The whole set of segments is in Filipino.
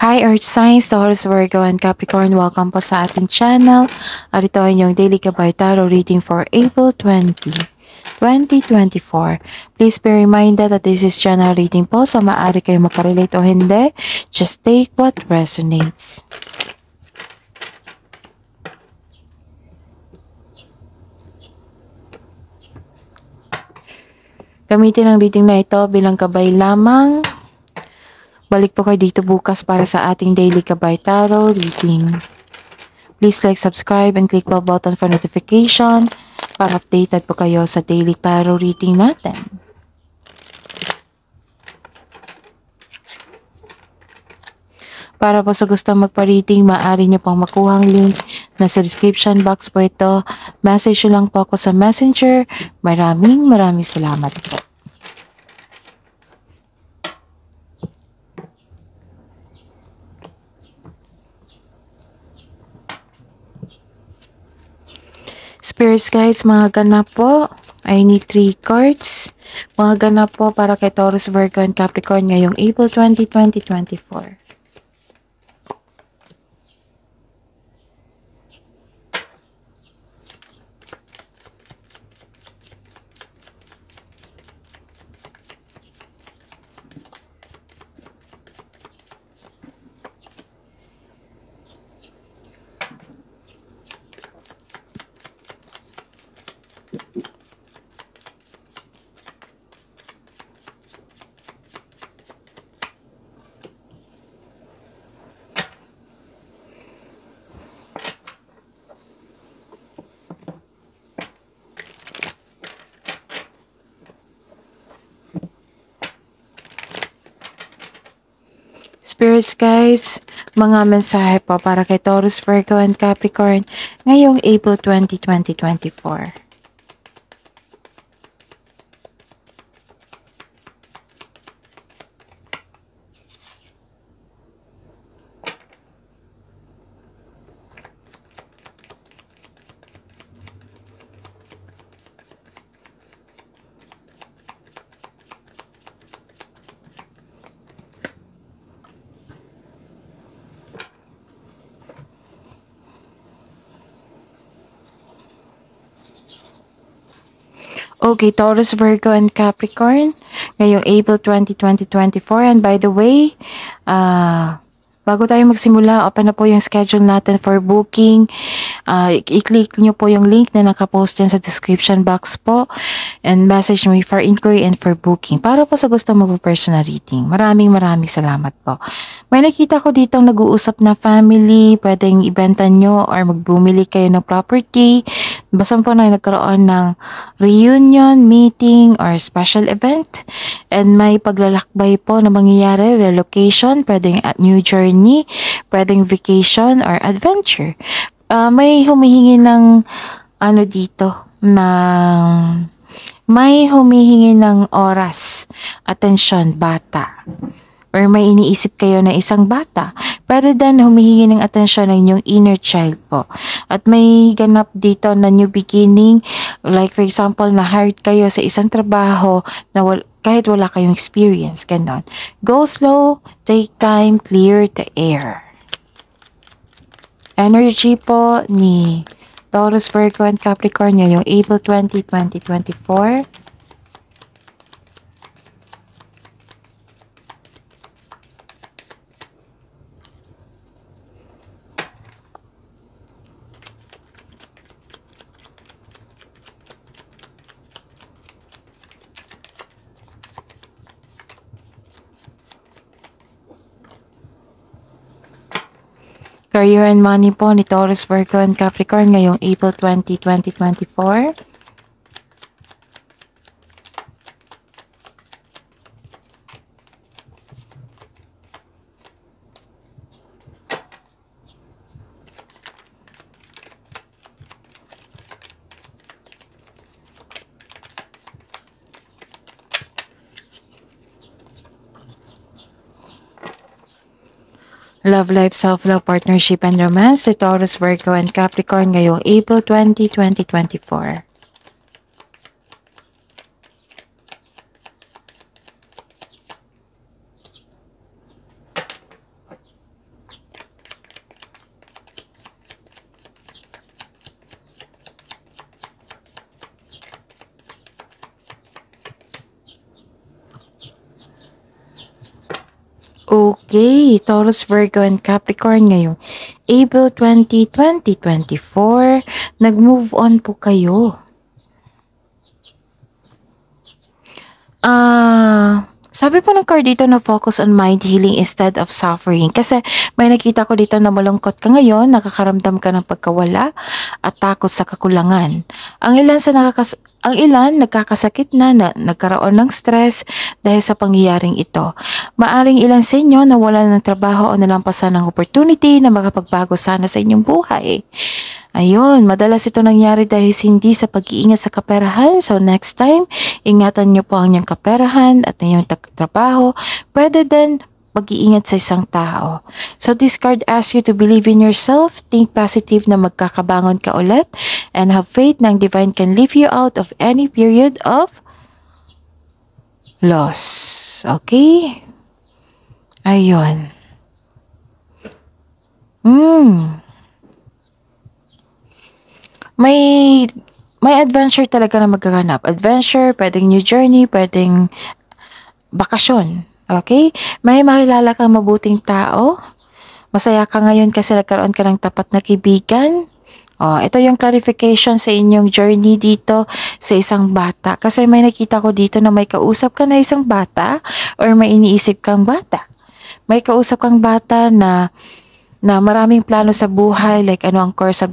Hi Earth Signs, Taurus, Virgo, and Capricorn. Welcome po sa ating channel. At ito ay inyong Daily Gabay Tarot reading for April 2024. Please be reminded that this is general reading po, so maaari kayo makarelate o hindi. Just take what resonates. Gamitin ang reading na ito bilang gabay lamang. Balik po kayo dito bukas para sa ating Daily Gabay Tarot reading. Please like, subscribe, and click bell button for notification para updated po kayo sa Daily Tarot reading natin. Para po sa gustong magpa-reading, maaari nyo pong makuha ang link na sa description box po ito. Message nyo lang po ako sa Messenger. Maraming salamat po. Spirits guys, mga ganap po. I need 3 cards. Mga ganap po para kay Taurus, Virgo, and Capricorn ngayong April 2024. Spirits guys, mga mensahe po para kay Taurus, Virgo, and Capricorn ngayong April 2024. Okay, Taurus, Virgo, and Capricorn ngayong April 2024. And by the way, bago tayo magsimula, open na po yung schedule natin for booking. I-click nyo po yung link na nakapost dyan sa description box po. And message me for inquiry and for booking. Para po sa gusto mag-personal reading. Maraming salamat po. May nakita ko dito nag-uusap na family. Pwedeng ibenta nyo or magbumili kayo ng property. Basta po na nagkaroon ng reunion, meeting, or special event. And may paglalakbay po na mangyayari, relocation, pwedeng new journey, pwedeng vacation or adventure. May humihingi ng may humihingi ng oras, atensyon, bata. Or may iniisip kayo na isang bata, pwede din humihingi ng atensyon ng inyong inner child po. At may ganap dito na new beginning, like for example, na-hired kayo sa isang trabaho na kahit wala kayong experience, ganon. Go slow, take time, clear the air. Energy po ni Taurus, Virgo, and Capricorn yung April 2024. Career and money po ni Taurus, Virgo, and Capricorn ngayong April 2024. Love life, self-love, partnership, and romance si Taurus, Virgo, and Capricorn ngayong April 2024. Okay, Taurus, Virgo, and Capricorn ngayong April 20, 2024. Nag-move on po kayo. Sabi po ng card dito na focus on mind healing instead of suffering. Kasi may nakita ko dito na malungkot ka ngayon, nakakaramdam ka ng pagkawala at takot sa kakulangan. Ang ilan nagkakasakit na nagkaroon ng stress dahil sa pangyayaring ito. Maaring ilan sa inyo nawalan ng trabaho o nalampasan ng opportunity na makapagbago sana sa inyong buhay. Ayun, madalas ito nangyari dahil hindi sa pag-iingat sa kaperahan. So next time, ingatan nyo po ang inyong kaperahan at inyong trabaho. Pwede din pag-iingat sa isang tao. So this card asks you to believe in yourself, think positive na magkakabangon ka ulit, and have faith na ang divine can lift you out of any period of loss. Okay? Ayun. May adventure talaga na magkaganap. Adventure, pwedeng new journey, pwedeng bakasyon. Okay? May makilala kang mabuting tao. Masaya ka ngayon kasi nagkaroon ka ng tapat na kaibigan. Ito yung clarification sa inyong journey dito sa isang bata. Kasi may nakita ko dito na may kausap ka na isang bata or may iniisip kang bata. May kausap kang bata na maraming plano sa buhay, like ano ang course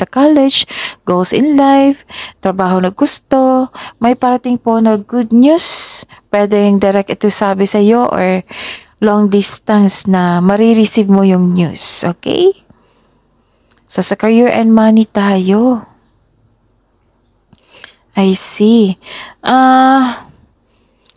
sa college, goals in life, trabaho na gusto, may parating po na good news, pwedeng direct ito sabi sa iyo or long distance na marireceive mo yung news, okay? So sa career and money tayo. I see.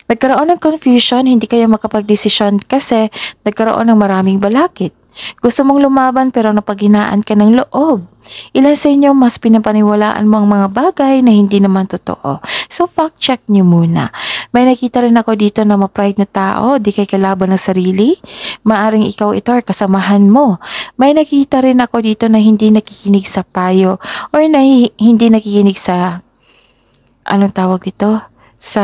Nagkaroon ng confusion, hindi kayo makapag-desisyon kasi nagkaroon ng maraming balakid. Gusto mong lumaban pero napaghinaan ka ng loob. Ilan sa inyo mas pinapaniwalaan mo ang mga bagay na hindi naman totoo. So fact check nyo muna. May nakita rin ako dito na ma-pride na tao, di kay kalaban ng sarili. Maaring ikaw ito or kasamahan mo. May nakita rin ako dito na hindi nakikinig sa payo or na hindi nakikinig sa anong tawag ito? Sa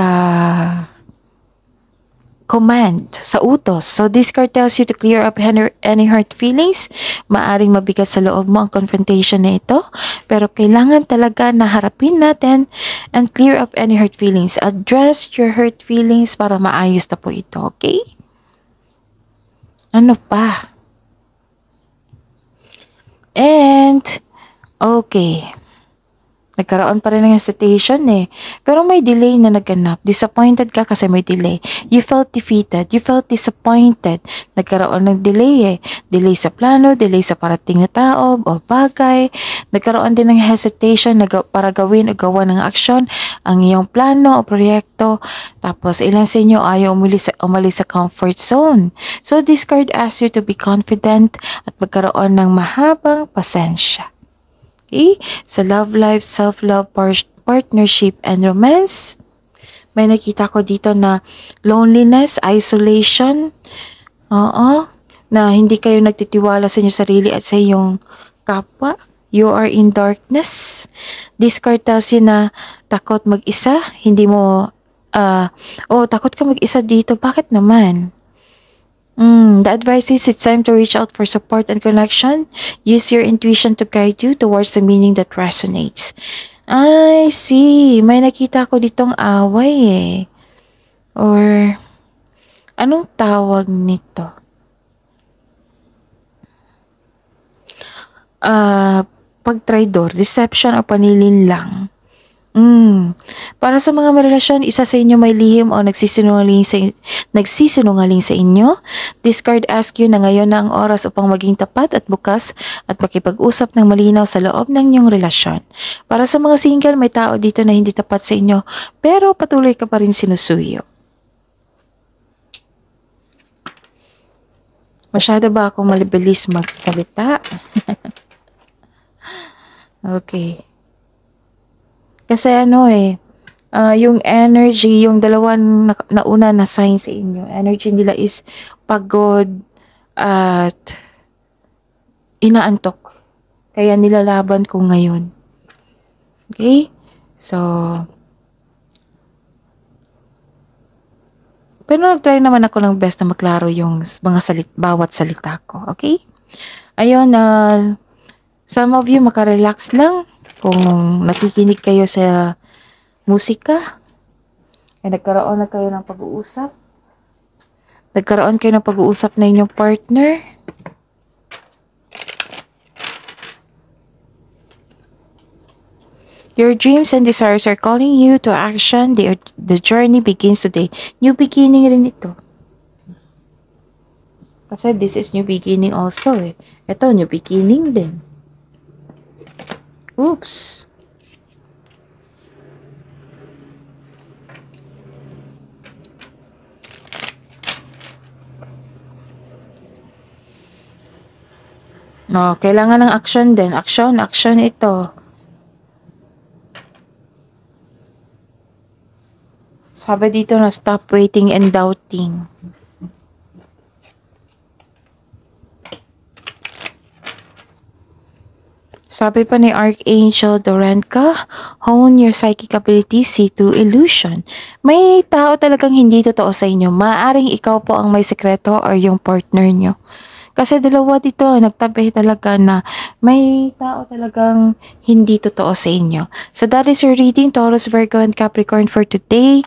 command, sa utos. So this card tells you to clear up any hurt feelings. Maaring mabigat sa loob mo ang confrontation na ito, pero kailangan talaga na harapin natin and clear up any hurt feelings. Address your hurt feelings para maayos na po ito, okay? Ano pa? And, okay. Nagkaroon pa rin ng hesitation eh. Pero may delay na naganap. Disappointed ka kasi may delay. You felt defeated. You felt disappointed. Nagkaroon ng delay eh. Delay sa plano, delay sa parating na tao o bagay. Nagkaroon din ng hesitation para gawin o gawa ng aksyon ang iyong plano o proyekto. Tapos ilan sa inyo ayaw umalis sa comfort zone. So this card asks you to be confident at magkaroon ng mahabang pasensya. Okay? Sa love life, self-love, partnership, and romance, may nakita ko dito na loneliness, isolation, na hindi kayo nagtitiwala sa inyong sarili at sa iyong kapwa. You are in darkness. This card tells you na takot mag-isa, takot ka mag-isa dito. Bakit naman? The advice is it's time to reach out for support and connection. Use your intuition to guide you towards the meaning that resonates. I see. May nakita ko ditong away eh. Or, anong tawag nito? Pagtraidor, deception o panilin lang. Para sa mga relasyon, isa sa inyo may lihim o nagsisinungaling sa inyo. This card asks you na ngayon na ang oras upang maging tapat at bukas at makipag-usap ng malinaw sa loob ng inyong relasyon. Para sa mga single, may tao dito na hindi tapat sa inyo pero patuloy ka pa rin sinusuyo. Masyado ba akong malibilis magsalita? Okay. Kasi yung energy, yung dalawang nauna na sign sa inyo, energy nila is pagod at inaantok. Kaya nilalaban ko ngayon. Okay? So, Pero nag-try naman ako ng best na maklaro yung mga bawat salita ko. Okay? Ayun, some of you makarelax lang kung nakikinig kayo sa musika. Ay nagkaroon na kayo ng pag-uusap. Nagkaroon kayo ng pag-uusap na inyong partner. Your dreams and desires are calling you to action. The journey begins today. New beginning rin ito. Kasi this is new beginning also eh. Ito, new beginning din. Oops. No, kailangan ng action din. Action ito. Sabi dito na stop waiting and doubting. Sabi pa ni Archangel Dorenka, hone your psychic abilities, see through illusion. May tao talagang hindi totoo sa inyo. Maaaring ikaw po ang may sekreto or yung partner nyo. Kasi dalawa dito, nagtabi talaga na may tao talagang hindi totoo sa inyo. So that is your reading, Taurus, Virgo, and Capricorn for today,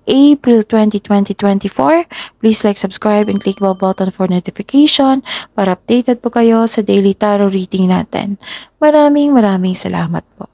April 20, 2024. Please like, subscribe, and click bell button for notification para updated po kayo sa daily tarot reading natin. Maraming salamat po.